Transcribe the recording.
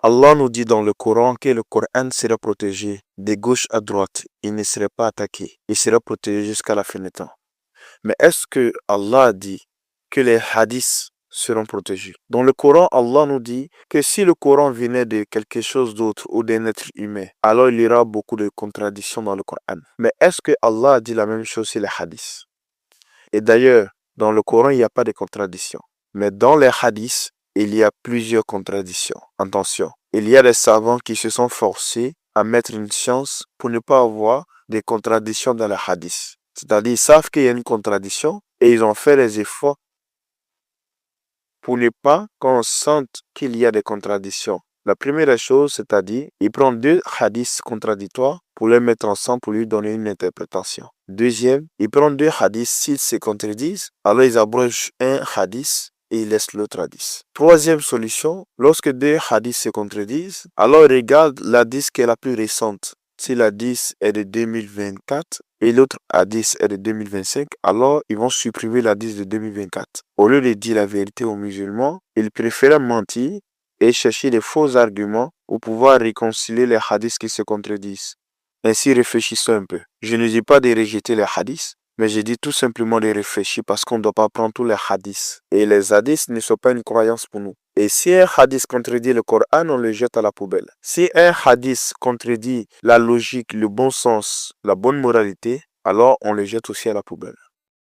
Allah nous dit dans le Coran que le Coran sera protégé de gauche à droite. Il ne serait pas attaqué. Il sera protégé jusqu'à la fin des temps. Mais est-ce que Allah a dit que les hadiths seront protégés? Dans le Coran, Allah nous dit que si le Coran venait de quelque chose d'autre ou d'un être humain, alors il y aura beaucoup de contradictions dans le Coran. Mais est-ce que Allah a dit la même chose sur les hadiths? Et d'ailleurs, dans le Coran, il n'y a pas de contradictions. Mais dans les hadiths, il y a plusieurs contradictions. Attention, il y a des savants qui se sont forcés à mettre une science pour ne pas avoir des contradictions dans les hadiths. C'est-à-dire, ils savent qu'il y a une contradiction et ils ont fait les efforts pour ne pas qu'on sente qu'il y a des contradictions. La première chose, c'est-à-dire, ils prennent deux hadiths contradictoires pour les mettre ensemble pour lui donner une interprétation. Deuxième, ils prennent deux hadiths, s'ils se contredisent, alors ils abrogent un hadith et ils laissent l'autre hadith. Troisième solution, lorsque deux hadiths se contredisent, alors ils regardent l'hadith qui est la plus récente. Si l'hadith est de 2024 et l'autre hadith est de 2025, alors ils vont supprimer l'hadith de 2024. Au lieu de dire la vérité aux musulmans, ils préfèrent mentir et chercher des faux arguments pour pouvoir réconcilier les hadiths qui se contredisent. Ainsi, réfléchissons un peu. Je ne dis pas de rejeter les hadiths, mais je dis tout simplement de réfléchir parce qu'on ne doit pas prendre tous les hadiths. Et les hadiths ne sont pas une croyance pour nous. Et si un hadith contredit le Coran, on le jette à la poubelle. Si un hadith contredit la logique, le bon sens, la bonne moralité, alors on le jette aussi à la poubelle.